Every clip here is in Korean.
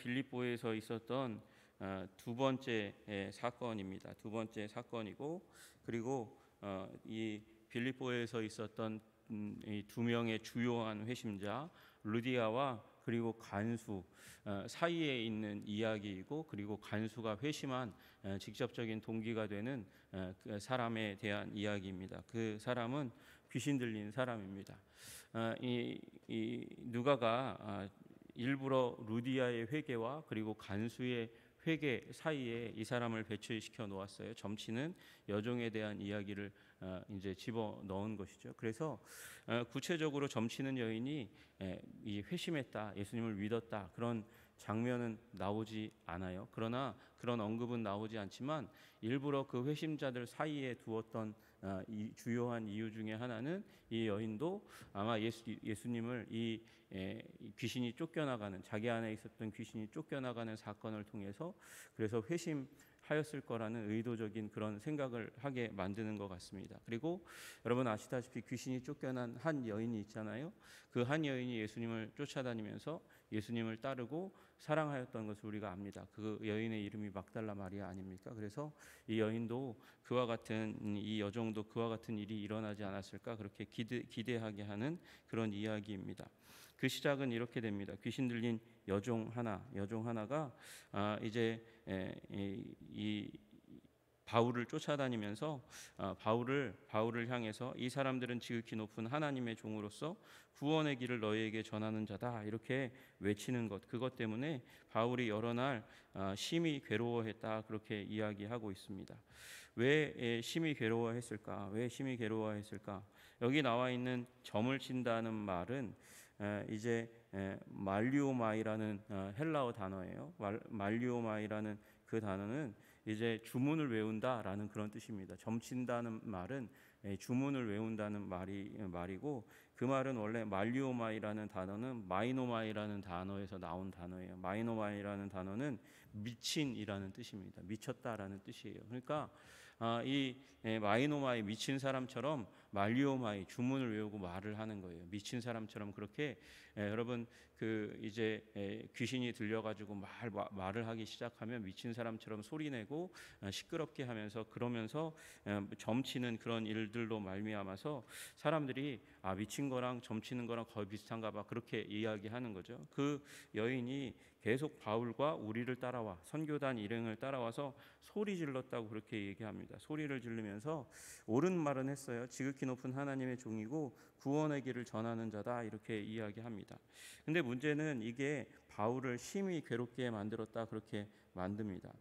빌립보에서 있었던 두 번째 사건입니다. 두 번째 사건이고, 그리고 이 빌립보에서 있었던 이 두 명의 주요한 회심자 루디아와 그리고 간수 사이에 있는 이야기이고, 그리고 간수가 회심한 직접적인 동기가 되는 그 사람에 대한 이야기입니다. 그 사람은 귀신 들린 사람입니다. 이 누가가 일부러 루디아의 회개와 그리고 간수의 회개 사이에 이 사람을 배치시켜 놓았어요. 점치는 여종에 대한 이야기를 이제 집어 넣은 것이죠. 그래서 구체적으로 점치는 여인이 이 회심했다, 예수님을 믿었다, 그런 장면은 나오지 않아요. 그러나 그런 언급은 나오지 않지만 일부러 그 회심자들 사이에 두었던 이 주요한 이유 중에 하나는 이 여인도 아마 예수님을 이 귀신이 쫓겨나가는, 자기 안에 있었던 귀신이 쫓겨나가는 사건을 통해서 그래서 회심하였을 거라는 의도적인 그런 생각을 하게 만드는 것 같습니다. 그리고 여러분 아시다시피 귀신이 쫓겨난 한 여인이 있잖아요. 그 한 여인이 예수님을 쫓아다니면서 예수님을 따르고 사랑하였던 것을 우리가 압니다. 그 여인의 이름이 막달라 마리아 아닙니까? 그래서 이 여인도 그와 같은, 이 여종도 그와 같은 일이 일어나지 않았을까, 그렇게 기대하게 하는 그런 이야기입니다. 그 시작은 이렇게 됩니다. 귀신 들린 여종 하나가 이제 이 바울을 쫓아다니면서 바울을 향해서 이 사람들은 지극히 높은 하나님의 종으로서 구원의 길을 너희에게 전하는 자다, 이렇게 외치는 것, 그것 때문에 바울이 여러 날 심히 괴로워했다, 그렇게 이야기하고 있습니다. 왜 심히 괴로워했을까? 왜 심히 괴로워했을까? 여기 나와 있는 점을 친다는 말은 이제 말리오마이라는 헬라어 단어예요. 말리오마이라는 그 단어는 이제 주문을 외운다라는 그런 뜻입니다. 점친다는 말은 주문을 외운다는 말이고, 그 말은 원래 말리오마이라는 단어는 마이노마이라는 단어에서 나온 단어예요. 마이노마이라는 단어는 미친이라는 뜻입니다. 미쳤다라는 뜻이에요. 그러니까 이 마이노마이, 미친 사람처럼 말리오마이, 주문을 외우고 말을 하는 거예요. 미친 사람처럼 그렇게 여러분 그 이제 귀신이 들려가지고 말을 하기 시작하면 미친 사람처럼 소리내고 시끄럽게 하면서, 그러면서 점치는 그런 일들로 말미암아서 사람들이 미친 거랑 점치는 거랑 거의 비슷한가 봐, 그렇게 이야기하는 거죠. 그 여인이 계속 바울과 우리를 따라와, 선교단 일행을 따라와서 소리 질렀다고 그렇게 얘기합니다. 소리를 지르면서 옳은 말은 했어요. 지극히 높은 하나님의 종이고 구원의 길을 전하는 자다, 이렇게 이야기합니다. 근데 문제는 이게 바울을 심히 괴롭게 만들었다, 그렇게 만듭니다.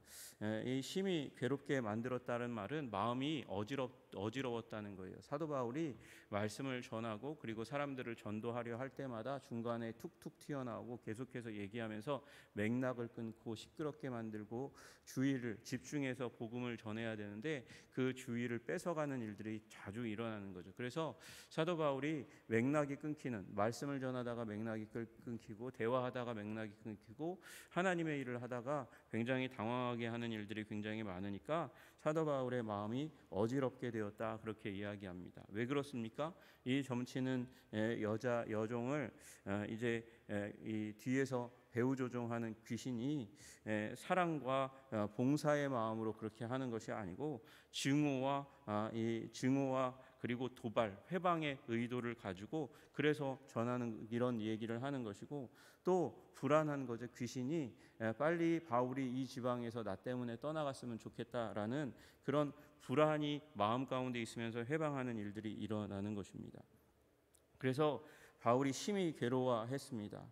이 심히 괴롭게 만들었다는 말은 마음이 어지러웠다는 거예요. 사도 바울이 말씀을 전하고 그리고 사람들을 전도하려 할 때마다 중간에 툭툭 튀어나오고 계속해서 얘기하면서 맥락을 끊고 시끄럽게 만들고 주의를 집중해서 복음을 전해야 되는데 그 주의를 뺏어가는 일들이 자주 일어나는 거죠. 그래서 사도 바울이 맥락이 끊기는, 말씀을 전하다가 맥락이 끊기고 대화하다가 맥락이 끊기고 하나님의 일을 하다가 굉장히 당황하게 하는 일들이 굉장히 많으니까 사도 바울의 마음이 어지럽게 되었다, 그렇게 이야기합니다. 왜 그렇습니까? 이 점치는 여종을 이제 이 뒤에서 배후 조종하는 귀신이 사랑과 봉사의 마음으로 그렇게 하는 것이 아니고 증오와 그리고 도발, 회방의 의도를 가지고 그래서 전하는, 이런 얘기를 하는 것이고, 또 불안한 거죠. 귀신이 빨리 바울이 이 지방에서 나 때문에 떠나갔으면 좋겠다라는 그런 불안이 마음 가운데 있으면서 회방하는 일들이 일어나는 것입니다. 그래서 바울이 심히 괴로워했습니다.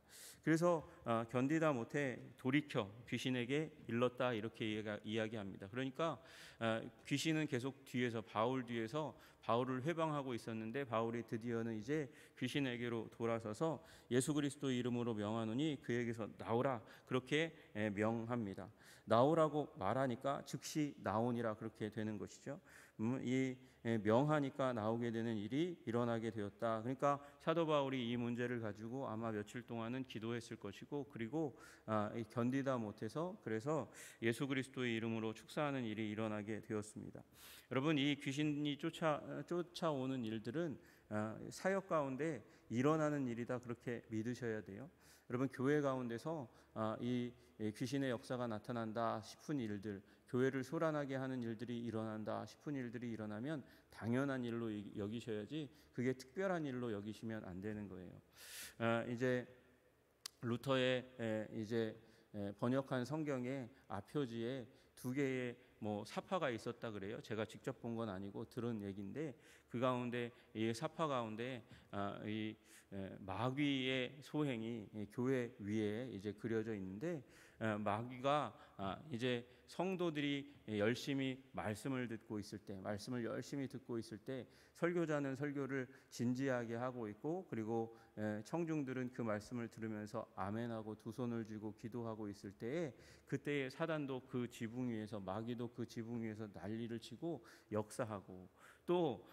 그래서 견디다 못해 돌이켜 귀신에게 일렀다, 이렇게 이야기합니다. 그러니까 귀신은 계속 뒤에서, 바울 뒤에서 바울을 회방하고 있었는데 바울이 드디어는 이제 귀신에게로 돌아서서 예수 그리스도 이름으로 명하노니 그에게서 나오라, 그렇게 명합니다. 나오라고 말하니까 즉시 나오니라, 그렇게 되는 것이죠. 이 명하니까 나오게 되는 일이 일어나게 되었다. 그러니까 사도 바울이 이 문제를 가지고 아마 며칠 동안은 기도했을 것이고, 그리고 견디다 못해서 그래서 예수 그리스도의 이름으로 축사하는 일이 일어나게 되었습니다. 여러분, 이 귀신이 쫓아오는 일들은 사역 가운데 일어나는 일이다, 그렇게 믿으셔야 돼요. 여러분 교회 가운데서 이 귀신의 역사가 나타난다 싶은 일들, 교회를 소란하게 하는 일들이 일어난다 싶은 일들이 일어나면 당연한 일로 여기셔야지 그게 특별한 일로 여기시면 안 되는 거예요. 이제 루터의 이제 번역한 성경의 앞표지에 두 개의 뭐 사파가 있었다 그래요. 제가 직접 본 건 아니고 들은 얘기인데 그 가운데 이 사파 가운데 이 마귀의 소행이 교회 위에 이제 그려져 있는데 마귀가 이제 성도들이 열심히 말씀을 듣고 있을 때, 말씀을 열심히 듣고 있을 때 설교자는 설교를 진지하게 하고 있고, 그리고 청중들은 그 말씀을 들으면서 아멘하고 두 손을 쥐고 기도하고 있을 때에, 그때에 사단도 그 지붕 위에서, 마귀도 그 지붕 위에서 난리를 치고 역사하고, 또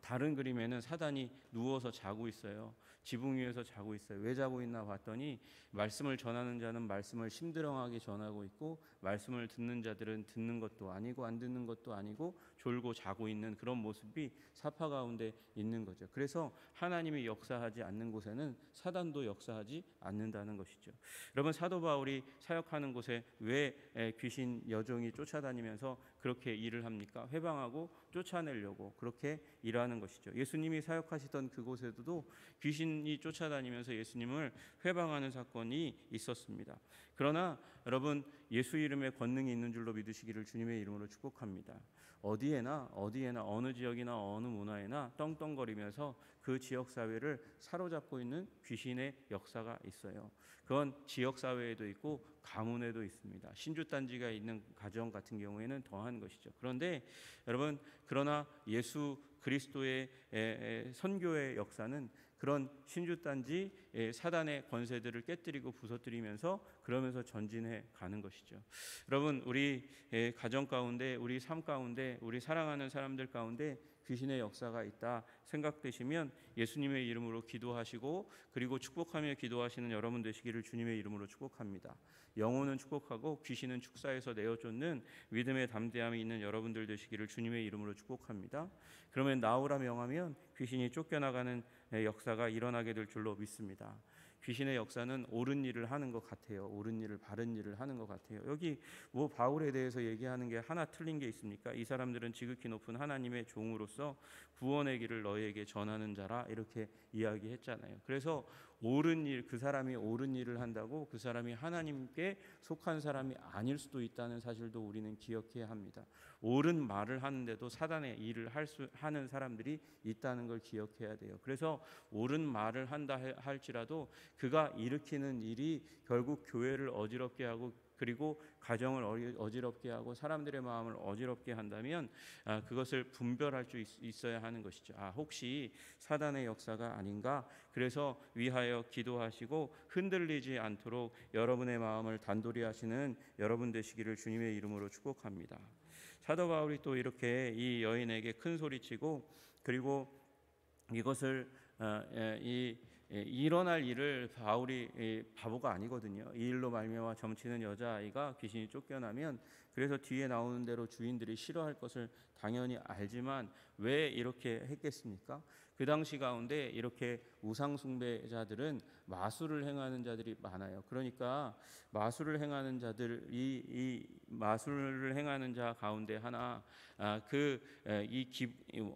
다른 그림에는 사단이 누워서 자고 있어요. 지붕 위에서 자고 있어요. 왜 자고 있나 봤더니 말씀을 전하는 자는 말씀을 심드렁하게 전하고 있고, 말씀을 듣는 자들은 듣는 것도 아니고 안 듣는 것도 아니고 졸고 자고 있는 그런 모습이 사파 가운데 있는 거죠. 그래서 하나님이 역사하지 않는 곳에는 사단도 역사하지 않는다는 것이죠. 여러분, 사도 바울이 사역하는 곳에 왜 귀신 여종이 쫓아다니면서 그렇게 일을 합니까? 회방하고 쫓아내려고 그렇게 일하는 것이죠. 예수님이 사역하시던 그곳에도 귀신이 쫓아다니면서 예수님을 회방하는 사건이 있었습니다. 그러나 여러분, 예수 이름에 권능이 있는 줄로 믿으시기를 주님의 이름으로 축복합니다. 어디에나 어느 지역이나 어느 문화에나 떵떵거리면서 그 지역 사회를 사로잡고 있는 귀신의 역사가 있어요. 그건 지역 사회에도 있고 가문에도 있습니다. 신주단지가 있는 가정 같은 경우에는 더한 것이죠. 그런데 여러분, 그러나 예수 그리스도의 선교의 역사는 그런 신주단지 사단의 권세들을 깨뜨리고 부서뜨리면서 그러면서 전진해 가는 것이죠. 여러분, 우리 가정 가운데, 우리 삶 가운데, 우리 사랑하는 사람들 가운데 귀신의 역사가 있다 생각되시면 예수님의 이름으로 기도하시고, 그리고 축복하며 기도하시는 여러분 되시기를 주님의 이름으로 축복합니다. 영혼은 축복하고 귀신은 축사해서 내어쫓는 믿음의 담대함이 있는 여러분들 되시기를 주님의 이름으로 축복합니다. 그러면 나오라 명하면 귀신이 쫓겨나가는 역사가 일어나게 될 줄로 믿습니다. 귀신의 역사는 옳은 일을 하는 것 같아요. 옳은 일을, 바른 일을 하는 것 같아요. 여기 뭐 바울에 대해서 얘기하는 게 하나 틀린 게 있습니까? 이 사람들은 지극히 높은 하나님의 종으로서 구원의 길을 너희에게 전하는 자라, 이렇게 이야기했잖아요. 그래서 옳은 일, 그 사람이 옳은 일을 한다고 그 사람이 하나님께 속한 사람이 아닐 수도 있다는 사실도 우리는 기억해야 합니다. 옳은 말을 하는데도 사단의 일을 하는 사람들이 있다는 걸 기억해야 돼요. 그래서 옳은 말을 한다 할지라도 그가 일으키는 일이 결국 교회를 어지럽게 하고, 그리고 가정을 어지럽게 하고 사람들의 마음을 어지럽게 한다면 그것을 분별할 수 있어야 하는 것이죠. 혹시 사단의 역사가 아닌가? 그래서 위하여 기도하시고 흔들리지 않도록 여러분의 마음을 단도리 하시는 여러분 되시기를 주님의 이름으로 축복합니다. 사도 바울이 또 이렇게 이 여인에게 큰 소리치고, 그리고 이것을 일어날 일을, 바울이 바보가 아니거든요. 이 일로 말미암아 점치는 여자아이가 귀신이 쫓겨나면, 그래서 뒤에 나오는 대로 주인들이 싫어할 것을 당연히 알지만 왜 이렇게 했겠습니까? 그 당시 가운데 이렇게 우상 숭배자들은 마술을 행하는 자들이 많아요. 그러니까 마술을 행하는 자들, 이 마술을 행하는 자 가운데 하나,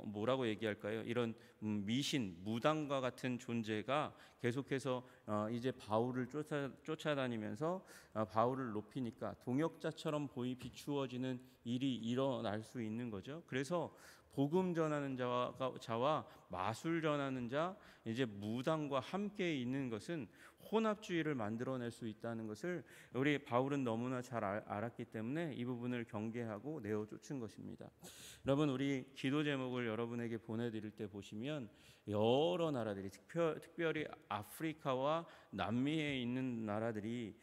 뭐라고 얘기할까요? 이런 미신, 무당과 같은 존재가 계속해서 이제 바울을 쫓아다니면서 바울을 높이니까 동역자처럼 비추어지는 일이 일어날 수 있는 거죠. 그래서 복음 전하는 자와 마술 전하는 자, 이제 무당과 함께 있는 것은 혼합주의를 만들어낼 수 있다는 것을 우리 바울은 너무나 잘 알았기 때문에 이 부분을 경계하고 내어 쫓은 것입니다. 여러분, 우리 기도 제목을 여러분에게 보내드릴 때 보시면 여러 나라들이, 특별히 아프리카와 남미에 있는 나라들이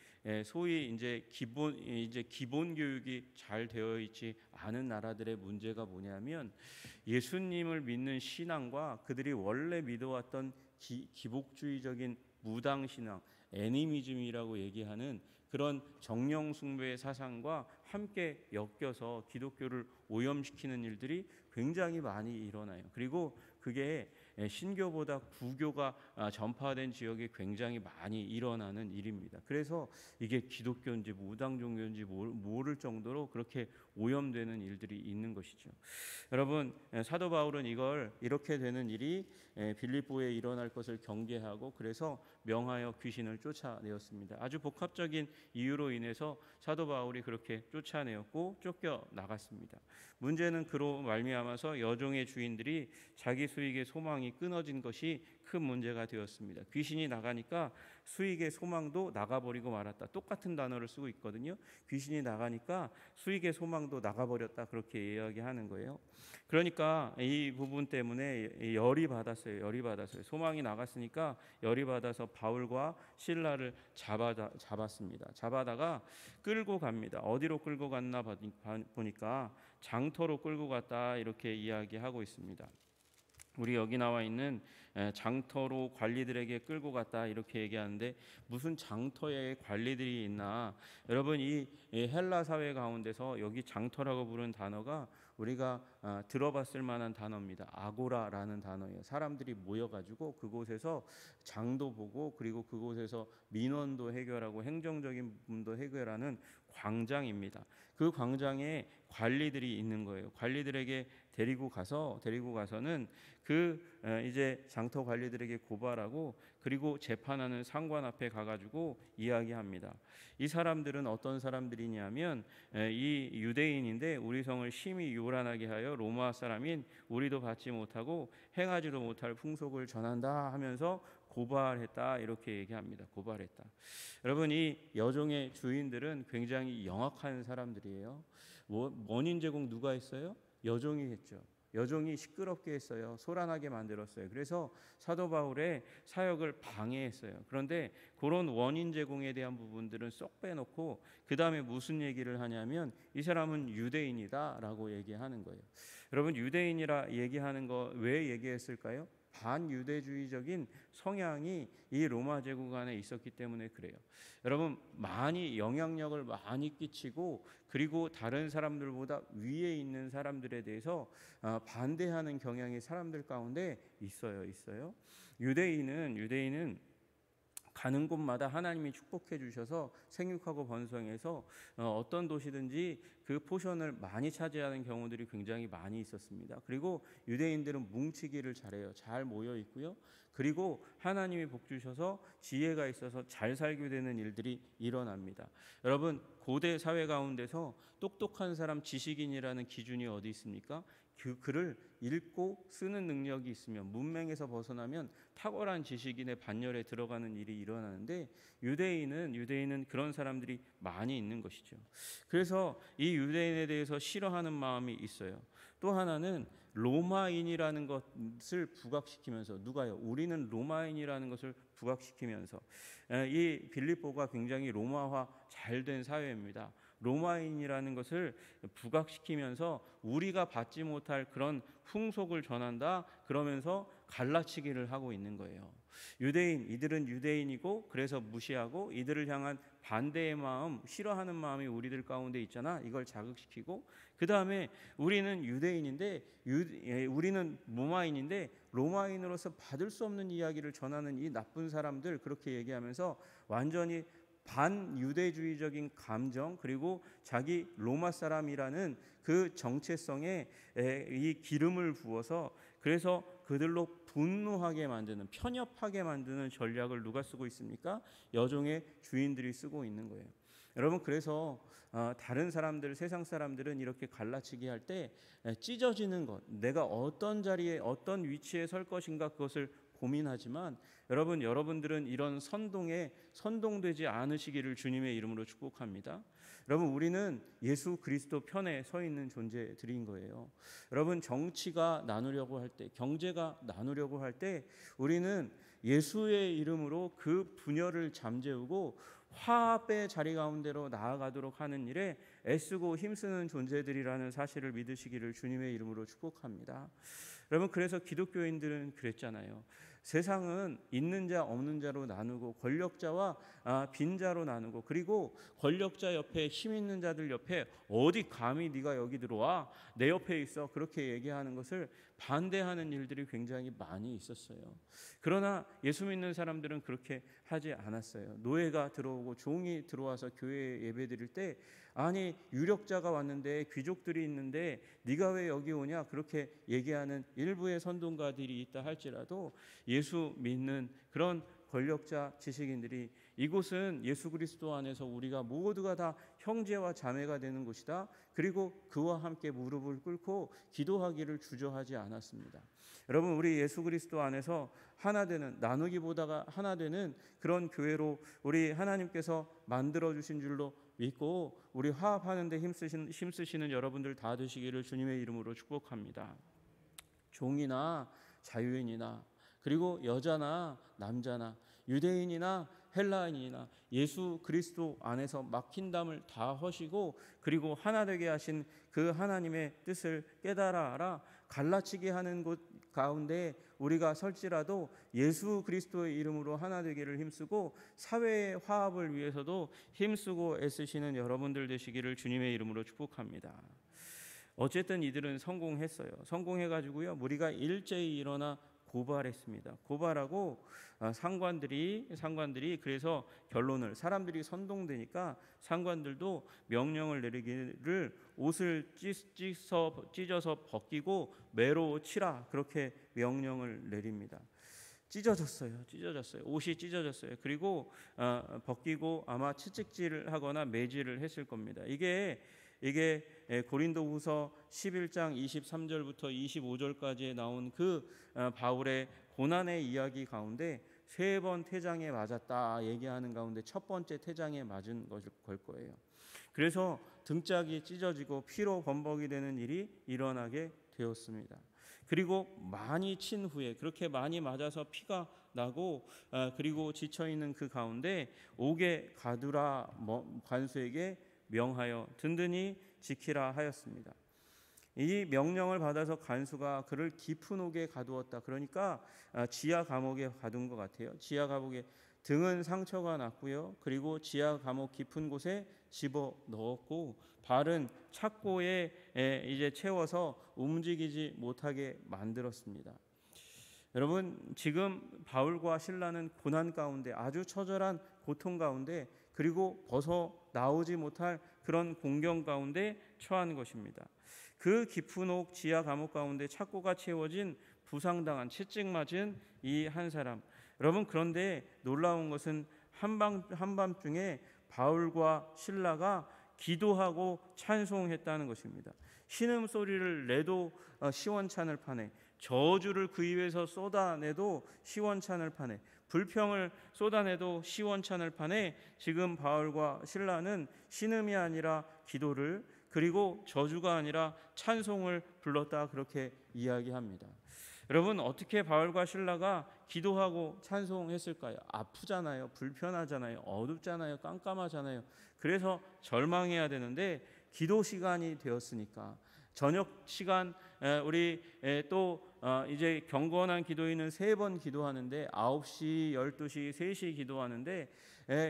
소위 이제 기본 교육이 잘 되어 있지 않은 나라들의 문제가 뭐냐면, 예수님을 믿는 신앙과 그들이 원래 믿어왔던 기복주의적인 무당신앙, 애니미즘이라고 얘기하는 그런 정령 숭배의 사상과 함께 엮여서 기독교를 오염시키는 일들이 굉장히 많이 일어나요. 그리고 그게 신교보다 구교가 전파된 지역이 굉장히 많이 일어나는 일입니다. 그래서 이게 기독교인지 무당 종교인지 모를 정도로 그렇게 오염되는 일들이 있는 것이죠. 여러분, 사도 바울은 이걸 이렇게 되는 일이 빌립보에 일어날 것을 경계하고 그래서 명하여 귀신을 쫓아내었습니다. 아주 복합적인 이유로 인해서 사도 바울이 그렇게 쫓아내었고 쫓겨 나갔습니다. 문제는 그로 말미암아서 여종의 주인들이 자기 수익의 소망이 끊어진 것이 큰 문제가 되었습니다. 귀신이 나가니까 수익의 소망도 나가버리고 말았다. 똑같은 단어를 쓰고 있거든요. 귀신이 나가니까 수익의 소망도 나가버렸다. 그렇게 이야기하는 거예요. 그러니까 이 부분 때문에 열이 받았어요. 소망이 나갔으니까 열이 받아서 바울과 실라를 잡았습니다. 잡아다가 끌고 갑니다. 어디로 끌고 갔나 보니까 장터로 끌고 갔다 이렇게 이야기하고 있습니다. 우리 여기 나와 있는 장터로 관리들에게 끌고 갔다 이렇게 얘기하는데 무슨 장터에 관리들이 있나? 여러분, 이 헬라 사회 가운데서 여기 장터라고 부르는 단어가 우리가 들어봤을 만한 단어입니다. 아고라라는 단어예요. 사람들이 모여가지고 그곳에서 장도 보고 그리고 그곳에서 민원도 해결하고 행정적인 부분도 해결하는 광장입니다. 그 광장에 관리들이 있는 거예요. 관리들에게 데리고 가서는 그 이제 장터 관리들에게 고발하고 그리고 재판하는 상관 앞에 가가지고 이야기합니다. 이 사람들은 어떤 사람들이냐면 이 유대인인데 우리 성을 심히 요란하게 하여 로마 사람인 우리도 받지 못하고 행하지도 못할 풍속을 전한다 하면서 고발했다 이렇게 얘기합니다. 고발했다. 여러분, 이 여종의 주인들은 굉장히 영악한 사람들이에요. 원인 제공 누가 했어요? 여종이 했죠. 여종이 시끄럽게 했어요. 소란하게 만들었어요. 그래서 사도 바울의 사역을 방해했어요. 그런데 그런 원인 제공에 대한 부분들은 쏙 빼놓고 그 다음에 무슨 얘기를 하냐면 이 사람은 유대인이다라고 얘기하는 거예요. 여러분, 유대인이라 얘기하는 거 왜 얘기했을까요? 반유대주의적인 성향이 이 로마 제국 안에 있었기 때문에 그래요. 여러분, 영향력을 많이 끼치고 그리고 다른 사람들보다 위에 있는 사람들에 대해서 반대하는 경향이 사람들 가운데 있어요. 유대인은 가는 곳마다 하나님이 축복해 주셔서 생육하고 번성해서 어떤 도시든지 그 포션을 많이 차지하는 경우들이 굉장히 많이 있었습니다. 그리고 유대인들은 뭉치기를 잘해요. 잘 모여 있고요. 그리고 하나님이 복 주셔서 지혜가 있어서 잘 살게 되는 일들이 일어납니다. 여러분, 고대 사회 가운데서 똑똑한 사람, 지식인이라는 기준이 어디 있습니까? 그 글을 읽고 쓰는 능력이 있으면, 문맹에서 벗어나면 탁월한 지식인의 반열에 들어가는 일이 일어나는데 유대인은 그런 사람들이 많이 있는 것이죠. 그래서 이 유대인에 대해서 싫어하는 마음이 있어요. 또 하나는 로마인이라는 것을 부각시키면서, 누가요? 우리는 로마인이라는 것을 부각시키면서, 이 빌립보가 굉장히 로마화 잘 된 사회입니다. 로마인이라는 것을 부각시키면서 우리가 받지 못할 그런 풍속을 전한다 그러면서 갈라치기를 하고 있는 거예요. 이들은 유대인이고 그래서 무시하고 이들을 향한 반대의 마음, 싫어하는 마음이 우리들 가운데 있잖아. 이걸 자극시키고 그 다음에 우리는 유대인인데 우리는 로마인인데 로마인으로서 받을 수 없는 이야기를 전하는 이 나쁜 사람들, 그렇게 얘기하면서 완전히 반유대주의적인 감정, 그리고 자기 로마 사람이라는 그 정체성에 이 기름을 부어서 그래서 그들로 분노하게 만드는, 편협하게 만드는 전략을 누가 쓰고 있습니까? 여종의 주인들이 쓰고 있는 거예요. 여러분, 그래서 다른 사람들, 세상 사람들은 이렇게 갈라치기 할 때 찢어지는 것, 내가 어떤 자리에 어떤 위치에 설 것인가 그것을 고민하지만 여러분들은 이런 선동되지 않으시기를 주님의 이름으로 축복합니다. 여러분, 우리는 예수 그리스도 편에 서 있는 존재들인 거예요. 여러분, 정치가 나누려고 할 때, 경제가 나누려고 할 때 우리는 예수의 이름으로 그 분열을 잠재우고 화합의 자리 가운데로 나아가도록 하는 일에 애쓰고 힘쓰는 존재들이라는 사실을 믿으시기를 주님의 이름으로 축복합니다. 여러분, 그래서 기독교인들은 그랬잖아요. 세상은 있는 자 없는 자로 나누고 권력자와 빈자로 나누고, 그리고 권력자 옆에 힘 있는 자들 옆에 어디 감히 네가 여기 들어와 내 옆에 있어, 그렇게 얘기하는 것을 반대하는 일들이 굉장히 많이 있었어요. 그러나 예수 믿는 사람들은 그렇게 하지 않았어요. 노예가 들어오고 종이 들어와서 교회에 예배드릴 때 아니 유력자가 왔는데 귀족들이 있는데 네가 왜 여기 오냐 그렇게 얘기하는 일부의 선동가들이 있다 할지라도 예수 믿는 그런 권력자 지식인들이 이곳은 예수 그리스도 안에서 우리가 모두가 다 형제와 자매가 되는 곳이다. 그리고 그와 함께 무릎을 꿇고 기도하기를 주저하지 않았습니다. 여러분 우리 예수 그리스도 안에서 하나 되는 나누기보다가 하나 되는 그런 교회로 우리 하나님께서 만들어 주신 줄로 믿고 우리 화합하는 데 힘쓰시는 여러분들 다 되시기를 주님의 이름으로 축복합니다. 종이나 자유인이나 그리고 여자나 남자나 유대인이나 헬라인이나 예수 그리스도 안에서 막힌 담을 다 허시고 그리고 하나 되게 하신 그 하나님의 뜻을 깨달아라. 갈라치게 하는 곳 가운데 우리가 설지라도 예수 그리스도의 이름으로 하나 되기를 힘쓰고 사회의 화합을 위해서도 힘쓰고 애쓰시는 여러분들 되시기를 주님의 이름으로 축복합니다. 어쨌든 이들은 성공했어요. 성공해가지고요 무리가 일제히 일어나 고발했습니다. 고발하고 상관들이 그래서 결론을 사람들이 선동되니까 상관들도 명령을 내리기를 옷을 찢어서 벗기고 매로 치라 그렇게 명령을 내립니다. 찢어졌어요. 옷이 찢어졌어요. 그리고 벗기고 아마 채찍질을 하거나 매질을 했을 겁니다. 이게 고린도후서 11장 23절부터 25절까지에 나온 그 바울의 고난의 이야기 가운데 3번 태장에 맞았다 얘기하는 가운데 첫 번째 태장에 맞은 걸 거예요. 그래서 등짝이 찢어지고 피로 범벅이 되는 일이 일어나게 되었습니다. 그리고 많이 친 후에 그렇게 많이 맞아서 피가 나고 그리고 지쳐있는 그 가운데 옥에 가두라 관수에게 명하여 든든히 지키라 하였습니다. 이 명령을 받아서 간수가 그를 깊은 옥에 가두었다. 그러니까 지하 감옥에 가둔 것 같아요. 지하 감옥에 등은 상처가 났고요. 그리고 지하 감옥 깊은 곳에 집어 넣었고 발은 착고에 이제 채워서 움직이지 못하게 만들었습니다. 여러분 지금 바울과 실라는 고난 가운데 아주 처절한 고통 가운데 그리고 벗어나오지 못할 그런 공경 가운데 처한 것입니다. 그 깊은 옥 지하 감옥 가운데 착고가 채워진 부상당한 채찍 맞은 이 한 사람. 여러분 그런데 놀라운 것은 한밤중에 바울과 실라가 기도하고 찬송했다는 것입니다. 신음소리를 내도 시원찮을 판에 저주를 그 입에서 쏟아내도 시원찮을 판에 불평을 쏟아내도 시원찮을 판에 지금 바울과 실라는 신음이 아니라 기도를 그리고 저주가 아니라 찬송을 불렀다 그렇게 이야기합니다. 여러분 어떻게 바울과 실라가 기도하고 찬송했을까요? 아프잖아요. 불편하잖아요. 어둡잖아요. 깜깜하잖아요. 그래서 절망해야 되는데 기도 시간이 되었으니까 저녁 시간 우리 또 이제 경건한 기도인은 3번 기도하는데 9시, 12시, 3시 기도하는데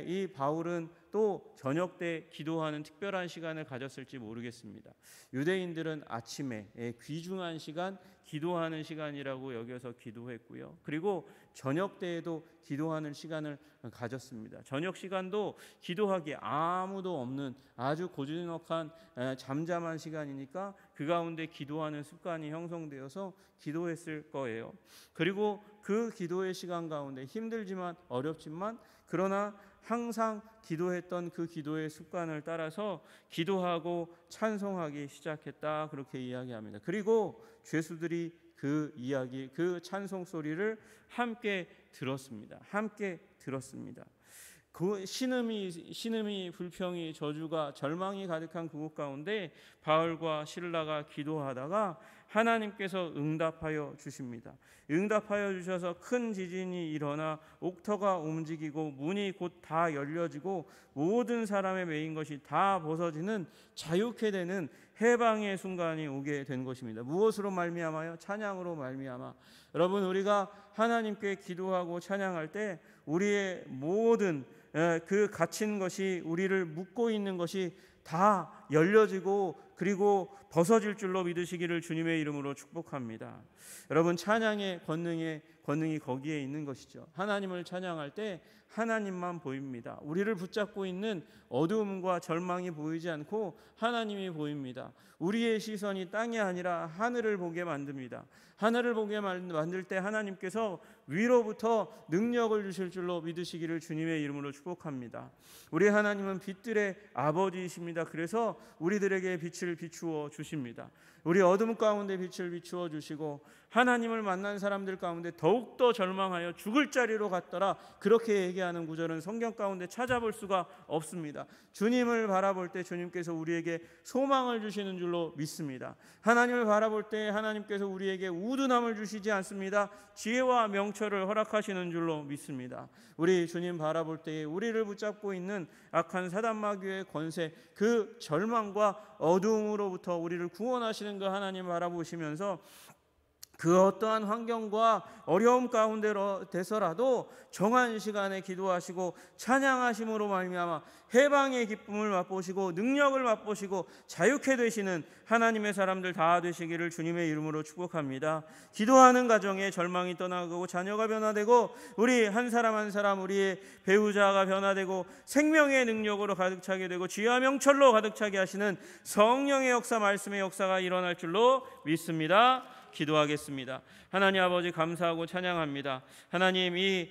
이 바울은 또 저녁 때 기도하는 특별한 시간을 가졌을지 모르겠습니다. 유대인들은 아침에 귀중한 시간 기도하는 시간이라고 여겨서 기도했고요. 그리고 저녁 때에도 기도하는 시간을 가졌습니다. 저녁 시간도 기도하기에 아무도 없는 아주 고즈넉한 잠잠한 시간이니까 그 가운데 기도하는 습관이 형성되어서 기도했을 거예요. 그리고 그 기도의 시간 가운데 힘들지만 어렵지만 그러나 항상 기도했던 그 기도의 습관을 따라서 기도하고 찬송하기 시작했다 그렇게 이야기합니다. 그리고 죄수들이 그 이야기, 그 찬송 소리를 함께 들었습니다. 그 신음이 불평이 저주가 절망이 가득한 그곳 가운데 바울과 실라가 기도하다가 하나님께서 응답하여 주십니다. 응답하여 주셔서 큰 지진이 일어나 옥터가 움직이고 문이 곧 다 열려지고 모든 사람의 매인 것이 다 벗어지는 자유케 되는 해방의 순간이 오게 된 것입니다. 무엇으로 말미암아요? 찬양으로 말미암아. 여러분 우리가 하나님께 기도하고 찬양할 때 우리의 모든 그 갇힌 것이 우리를 묶고 있는 것이 다 열려지고 그리고 벗어질 줄로 믿으시기를 주님의 이름으로 축복합니다. 여러분, 찬양의 권능이 거기에 있는 것이죠. 하나님을 찬양할 때 하나님만 보입니다. 우리를 붙잡고 있는 어두움과 절망이 보이지 않고 하나님이 보입니다. 우리의 시선이 땅이 아니라 하늘을 보게 만듭니다. 하늘을 보게 만들 때 하나님께서 위로부터 능력을 주실 줄로 믿으시기를 주님의 이름으로 축복합니다. 우리 하나님은 빛들의 아버지이십니다. 그래서 우리들에게 빛을 비추어 주십니다. 우리 어둠 가운데 빛을 비추어 주시고 하나님을 만난 사람들 가운데 더욱더 절망하여 죽을 자리로 갔더라, 그렇게 얘기하는 구절은 성경 가운데 찾아볼 수가 없습니다. 주님을 바라볼 때 주님께서 우리에게 소망을 주시는 줄로 믿습니다. 하나님을 바라볼 때 하나님께서 우리에게 우둔함을 주시지 않습니다. 지혜와 명철을 허락하시는 줄로 믿습니다. 우리 주님 바라볼 때에 우리를 붙잡고 있는 악한 사단 마귀의 권세, 그 절망과 어두움으로부터 우리를 구원하시는 그 하나님 바라보시면서 그 어떠한 환경과 어려움 가운데서라도 정한 시간에 기도하시고 찬양하심으로 말미암아 해방의 기쁨을 맛보시고 능력을 맛보시고 자유케 되시는 하나님의 사람들 다 되시기를 주님의 이름으로 축복합니다. 기도하는 가정에 절망이 떠나가고 자녀가 변화되고 우리 한 사람 한 사람 우리의 배우자가 변화되고 생명의 능력으로 가득 차게 되고 지혜와 명철로 가득 차게 하시는 성령의 역사, 말씀의 역사가 일어날 줄로 믿습니다. 기도하겠습니다. 하나님 아버지, 감사하고 찬양합니다. 하나님, 이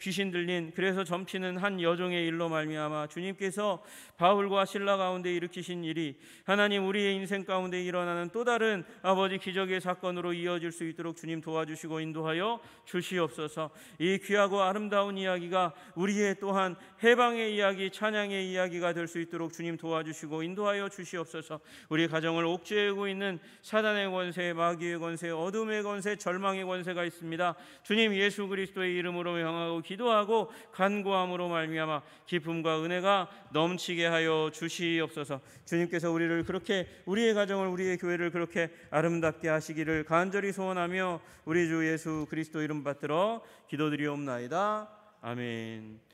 귀신 들린, 그래서 점치는 한 여종의 일로 말미암아 주님께서 바울과 실라 가운데 일으키신 일이 하나님 우리의 인생 가운데 일어나는 또 다른 아버지 기적의 사건으로 이어질 수 있도록 주님 도와주시고 인도하여 주시옵소서. 이 귀하고 아름다운 이야기가 우리의 또한 해방의 이야기, 찬양의 이야기가 될 수 있도록 주님 도와주시고 인도하여 주시옵소서. 우리 가정을 옥죄고 있는 사단의 권세, 마귀의 권세, 어둠의 권세, 절망의 권세가 있습니다. 주님 예수 그리스도의 이름으로 명하고 기도하고 간구함으로 말미암아 기쁨과 은혜가 넘치게 하여 주시옵소서. 주님께서 우리를 그렇게, 우리의 가정을, 우리의 교회를 그렇게 아름답게 하시기를 간절히 소원하며 우리 주 예수 그리스도 이름 받들어 기도드리옵나이다. 아멘.